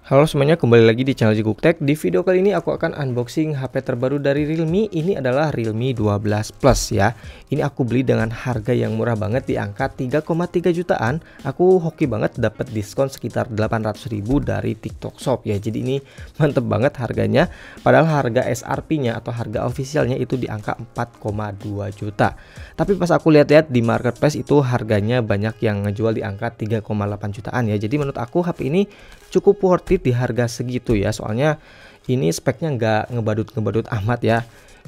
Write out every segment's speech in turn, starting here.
Halo semuanya, kembali lagi di channel Jiguk Tech. Di video kali ini aku akan unboxing HP terbaru dari Realme. Ini adalah Realme 12 Plus ya. Ini aku beli dengan harga yang murah banget di angka 3,3 jutaan. Aku hoki banget dapat diskon sekitar 800.000 dari TikTok Shop ya. Jadi ini mantep banget harganya. Padahal harga SRP-nya atau harga officialnya itu di angka 4,2 juta. Tapi pas aku lihat-lihat di marketplace itu harganya banyak yang ngejual di angka 3,8 jutaan ya. Jadi menurut aku HP ini cukup worth it di harga segitu ya, soalnya ini speknya nggak ngebadut amat ya.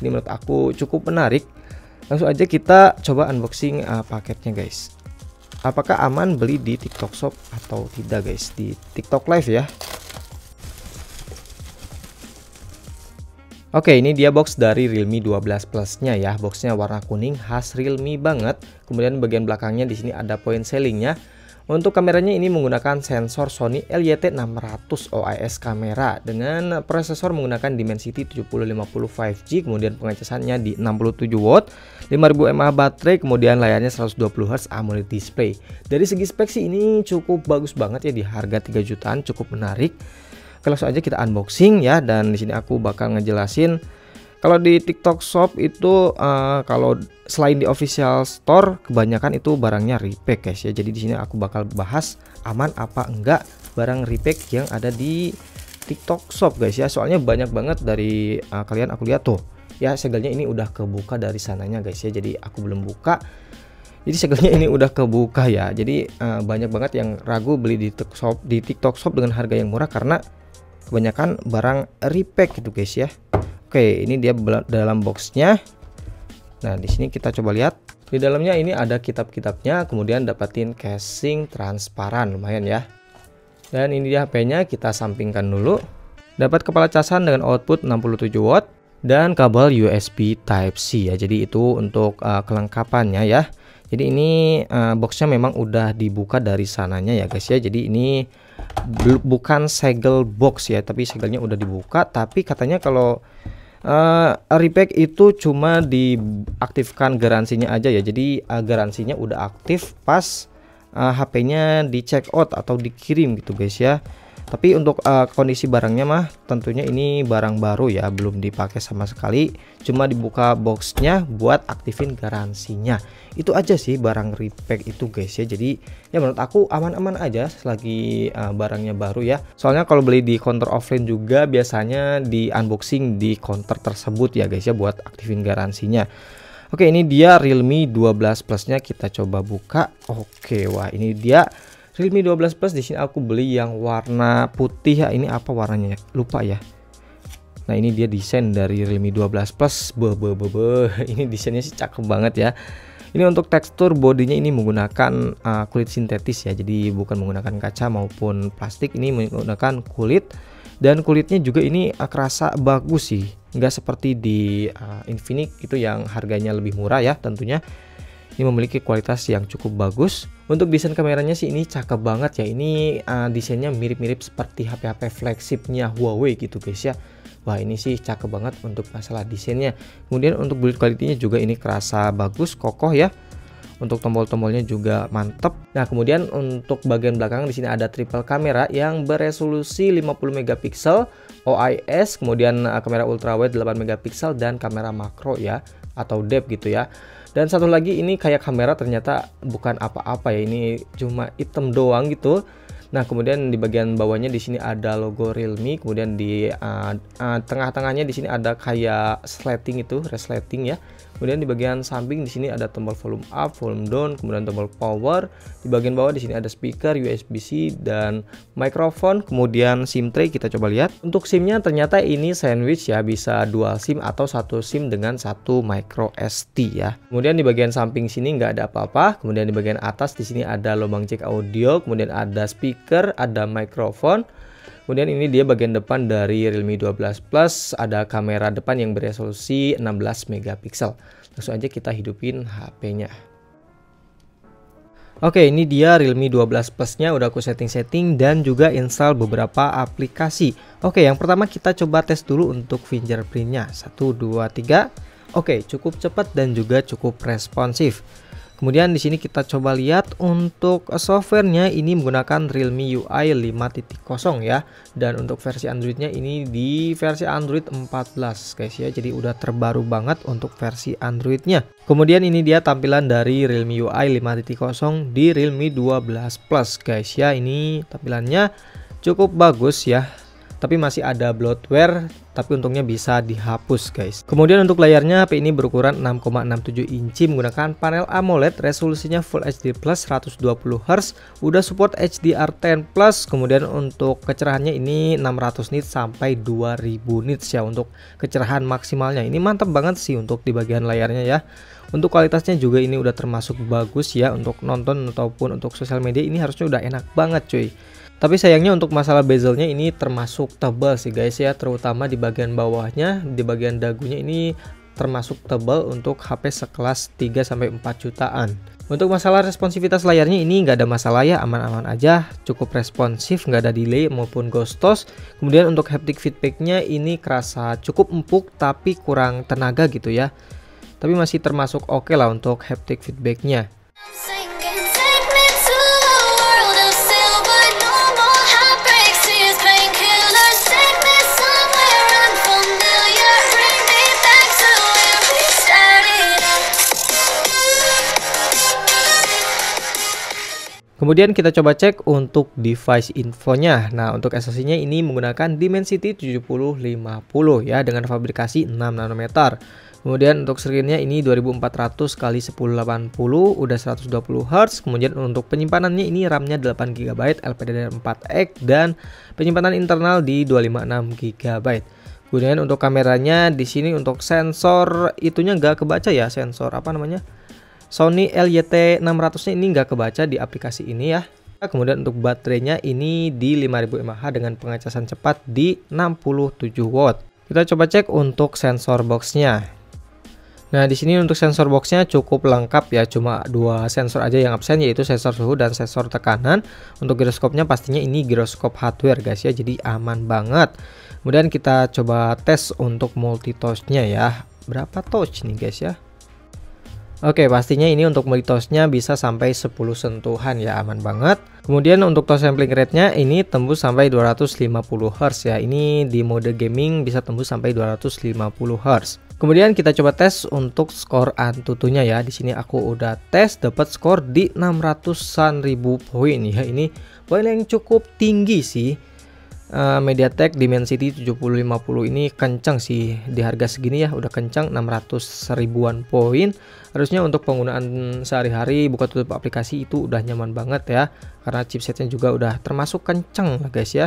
Ini menurut aku cukup menarik. Langsung aja kita coba unboxing paketnya guys. Apakah aman beli di TikTok Shop atau tidak guys, di TikTok Live ya. Oke, ini dia box dari Realme 12 Plus-nya ya. Boxnya warna kuning, khas Realme banget. Kemudian bagian belakangnya di sini ada point selling-nya. Untuk kameranya ini menggunakan sensor Sony LYT600 OIS kamera dengan prosesor menggunakan Dimensity 7050 5G, kemudian pengecasannya di 67 watt, 5000 mAh baterai, kemudian layarnya 120 Hz AMOLED display. Dari segi spek sih ini cukup bagus banget ya, di harga 3 jutaan cukup menarik. Langsung aja kita unboxing ya, dan di sini aku bakal ngejelasin. Kalau di TikTok Shop itu kalau selain di official store kebanyakan itu barangnya repack guys ya. Jadi di sini aku bakal bahas aman apa enggak barang repack yang ada di TikTok Shop guys ya. Soalnya banyak banget dari kalian, aku lihat tuh ya, segelnya ini udah kebuka dari sananya guys ya. Jadi aku belum buka. Jadi segelnya ini udah kebuka ya. Jadi banyak banget yang ragu beli di TikTok Shop dengan harga yang murah karena kebanyakan barang repack gitu guys ya. Oke, ini dia dalam boxnya. Nah, di sini kita coba lihat. Di dalamnya ini ada kitab-kitabnya, kemudian dapatin casing transparan, lumayan ya. Dan ini dia HP-nya, kita sampingkan dulu. Dapat kepala casan dengan output 67 watt dan kabel USB Type-C ya. Jadi itu untuk kelengkapannya ya. Jadi ini boxnya memang udah dibuka dari sananya ya guys ya. Jadi ini bukan segel box ya, tapi segelnya udah dibuka. Tapi katanya kalau repack itu cuma diaktifkan garansinya aja ya. Jadi garansinya udah aktif pas HP-nya di check out atau dikirim gitu guys ya. Tapi untuk kondisi barangnya mah tentunya ini barang baru ya, belum dipakai sama sekali, cuma dibuka boxnya buat aktifin garansinya. Itu aja sih barang repack itu guys ya. Jadi ya menurut aku aman-aman aja selagi barangnya baru ya. Soalnya kalau beli di counter offline juga biasanya di unboxing di counter tersebut ya guys ya, buat aktifin garansinya. Oke, ini dia Realme 12 Plus-nya, kita coba buka. Oke, wah ini dia Realme 12 Plus. Di sini aku beli yang warna putih ya. Ini apa warnanya? Lupa ya. Nah, ini dia desain dari Realme 12 Plus. Ini desainnya sih cakep banget ya. Ini untuk tekstur bodinya ini menggunakan kulit sintetis ya. Jadi bukan menggunakan kaca maupun plastik. Ini menggunakan kulit. Dan kulitnya juga ini kerasa bagus sih. Nggak seperti di Infinix itu yang harganya lebih murah ya tentunya. Ini memiliki kualitas yang cukup bagus. Untuk desain kameranya sih ini cakep banget ya. Ini desainnya mirip-mirip seperti HP-HP flagshipnya Huawei gitu guys ya. Wah, ini sih cakep banget untuk masalah desainnya. Kemudian untuk build quality-nya juga ini kerasa bagus, kokoh ya. Untuk tombol-tombolnya juga mantep. Nah, kemudian untuk bagian belakang di sini ada triple kamera yang beresolusi 50 megapiksel OIS, kemudian kamera ultrawide 8 megapiksel dan kamera makro ya atau depth gitu ya. Dan satu lagi ini kayak kamera ternyata bukan apa-apa ya, ini cuma item doang gitu. Nah, kemudian di bagian bawahnya di sini ada logo Realme, kemudian di tengah-tengahnya di sini ada kayak slating itu, resleting ya. Kemudian di bagian samping di sini ada tombol volume up, volume down, kemudian tombol power. Di bagian bawah di sini ada speaker, USB-C dan mikrofon, kemudian SIM tray. Kita coba lihat. Untuk SIM-nya ternyata ini sandwich ya, bisa dual SIM atau satu SIM dengan satu micro SD ya. Kemudian di bagian samping sini nggak ada apa-apa. Kemudian di bagian atas di sini ada lubang jack audio, kemudian ada speaker, ada mikrofon. Kemudian ini dia bagian depan dari Realme 12 Plus, ada kamera depan yang beresolusi 16 megapiksel. Langsung aja kita hidupin HP-nya. Oke, ini dia Realme 12 Plus-nya, udah aku setting-setting dan juga install beberapa aplikasi. Oke, yang pertama kita coba tes dulu untuk fingerprint-nya. 1, 2, 3. Oke, cukup cepat dan juga cukup responsif. Kemudian di sini kita coba lihat untuk softwarenya ini menggunakan Realme UI 5.0 ya. Dan untuk versi Androidnya ini di versi Android 14 guys ya. Jadi udah terbaru banget untuk versi Androidnya. Kemudian ini dia tampilan dari Realme UI 5.0 di Realme 12 Plus guys ya. Ini tampilannya cukup bagus ya. Tapi masih ada bloatware, tapi untungnya bisa dihapus guys. Kemudian untuk layarnya HP ini berukuran 6,67 inci menggunakan panel AMOLED, resolusinya Full HD Plus 120Hz, udah support HDR10 Plus. Kemudian untuk kecerahannya ini 600 nits sampai 2000 nits ya untuk kecerahan maksimalnya. Ini mantap banget sih untuk di bagian layarnya ya. Untuk kualitasnya juga ini udah termasuk bagus ya, untuk nonton ataupun untuk sosial media ini harusnya udah enak banget cuy. Tapi sayangnya untuk masalah bezelnya ini termasuk tebal sih guys ya, terutama di bagian bawahnya, di bagian dagunya ini termasuk tebal untuk HP sekelas 3-4 jutaan. Untuk masalah responsivitas layarnya ini nggak ada masalah ya, aman-aman aja, cukup responsif, nggak ada delay maupun ghostos. Kemudian untuk haptic feedbacknya ini kerasa cukup empuk tapi kurang tenaga gitu ya. Tapi masih termasuk oke lah untuk haptic feedbacknya. Kemudian kita coba cek untuk device infonya. Nah, untuk SoC-nya ini menggunakan Dimensity 7050 ya dengan fabrikasi 6 nanometer. Kemudian untuk screen-nya ini 2400 x 1080, udah 120 Hz. Kemudian untuk penyimpanannya ini RAM-nya 8 GB, LPDDR4X dan penyimpanan internal di 256 GB. Kemudian untuk kameranya di sini untuk sensor itunya nggak kebaca ya, sensor apa namanya? Sony LYT600 nya ini nggak kebaca di aplikasi ini ya. Kemudian untuk baterainya ini di 5000 mAh dengan pengecasan cepat di 67 watt. Kita coba cek untuk sensor boxnya. Nah, di sini untuk sensor boxnya cukup lengkap ya, cuma 2 sensor aja yang absen yaitu sensor suhu dan sensor tekanan. Untuk giroskopnya pastinya ini giroskop hardware guys ya, jadi aman banget. Kemudian kita coba tes untuk multi touch-nya ya. Berapa touch nih guys ya? Oke, pastinya ini untuk multitouch-nya bisa sampai 10 sentuhan ya, aman banget. Kemudian untuk touch sampling rate-nya ini tembus sampai 250 Hz ya. Ini di mode gaming bisa tembus sampai 250 Hz. Kemudian kita coba tes untuk skor Antutunya ya. Di sini aku udah tes dapat skor di 600-an ribu poin ya. Ini poin yang cukup tinggi sih. MediaTek Dimensity 7050 ini kencang sih di harga segini ya, udah kencang 600 ribuan poin. Harusnya untuk penggunaan sehari-hari buka tutup aplikasi itu udah nyaman banget ya, karena chipsetnya juga udah termasuk kencang lah guys ya.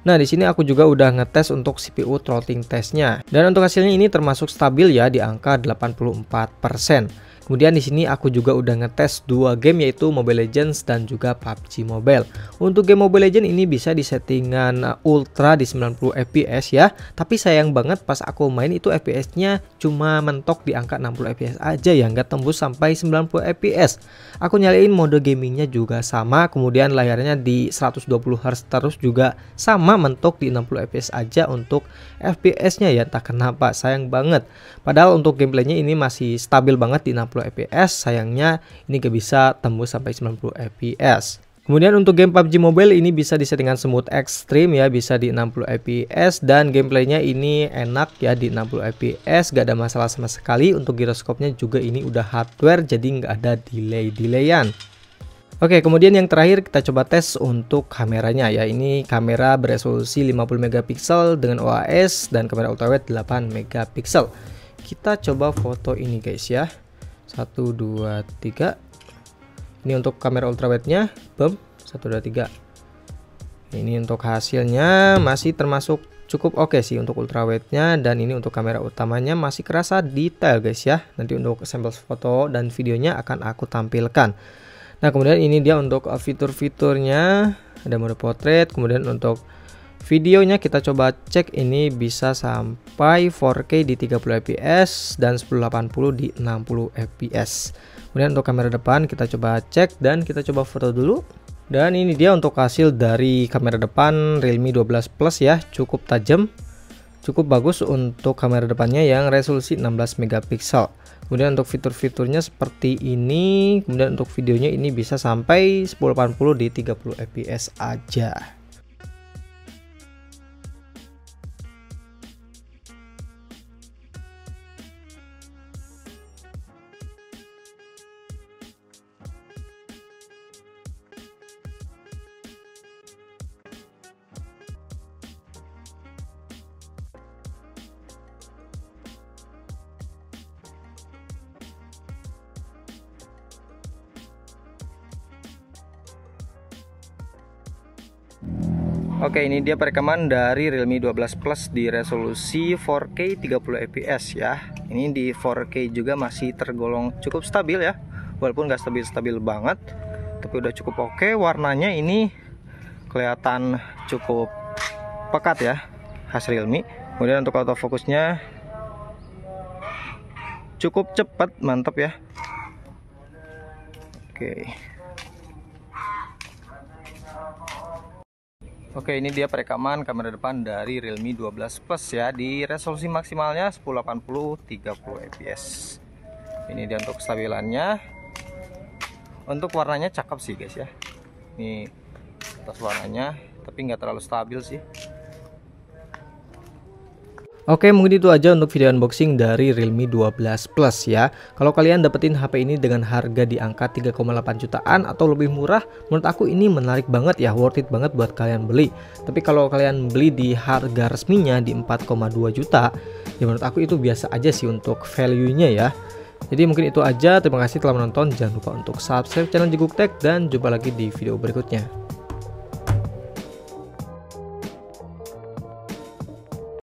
Nah, di sini aku juga udah ngetes untuk CPU throttling testnya dan untuk hasilnya ini termasuk stabil ya di angka 84%. Kemudian di sini aku juga udah ngetes 2 game yaitu Mobile Legends dan juga PUBG Mobile. Untuk game Mobile Legends ini bisa di settingan ultra di 90 fps ya. Tapi sayang banget pas aku main itu fps-nya cuma mentok di angka 60 fps aja ya, nggak tembus sampai 90 fps. Aku nyalain mode gamingnya juga sama, kemudian layarnya di 120 Hz terus juga sama mentok di 60 fps aja untuk fps-nya ya, entah kenapa sayang banget. Padahal untuk gameplaynya ini masih stabil banget di 60 fps, sayangnya ini gak bisa tembus sampai 90 fps. Kemudian untuk game PUBG Mobile ini bisa disettingan smooth extreme ya, bisa di 60 fps dan gameplaynya ini enak ya di 60 fps, gak ada masalah sama sekali. Untuk giroskopnya juga ini udah hardware jadi nggak ada delay-delayan. Oke, kemudian yang terakhir kita coba tes untuk kameranya ya. Ini kamera beresolusi 50 megapiksel dengan OIS dan kamera ultrawide 8 megapiksel. Kita coba foto ini guys ya. 1 2 3. Ini untuk kamera ultrawide-nya, 1 2 3. Ini untuk hasilnya masih termasuk cukup oke sih untuk ultrawide-nya, dan ini untuk kamera utamanya masih kerasa detail guys ya. Nanti untuk sampel foto dan videonya akan aku tampilkan. Nah, kemudian ini dia untuk fitur-fiturnya, ada mode portrait. Kemudian untuk videonya kita coba cek, ini bisa sampai 4K di 30 fps dan 1080 di 60 fps. Kemudian untuk kamera depan kita coba cek dan kita coba foto dulu. Dan ini dia untuk hasil dari kamera depan Realme 12 Plus ya, cukup tajam. Cukup bagus untuk kamera depannya yang resolusi 16 megapiksel. Kemudian untuk fitur-fiturnya seperti ini. Kemudian untuk videonya ini bisa sampai 1080 di 30 fps aja. Oke, ini dia perekaman dari Realme 12 Plus di resolusi 4K 30 fps ya. Ini di 4K juga masih tergolong cukup stabil ya, walaupun nggak stabil-stabil banget, tapi udah cukup oke. Warnanya ini kelihatan cukup pekat ya, khas Realme. Kemudian untuk autofocusnya cukup cepat, mantap ya. Oke, ini dia perekaman kamera depan dari Realme 12 Plus ya, di resolusi maksimalnya 1080 30 fps. Ini dia untuk kestabilannya. Untuk warnanya cakep sih guys ya. Ini atas warnanya, tapi nggak terlalu stabil sih. Oke, mungkin itu aja untuk video unboxing dari Realme 12 Plus ya. Kalau kalian dapetin HP ini dengan harga di angka 3,8 jutaan atau lebih murah, menurut aku ini menarik banget ya, worth it banget buat kalian beli. Tapi kalau kalian beli di harga resminya di 4,2 juta, ya menurut aku itu biasa aja sih untuk value-nya ya. Jadi mungkin itu aja, terima kasih telah menonton, jangan lupa untuk subscribe channel Jiguk Tech dan jumpa lagi di video berikutnya.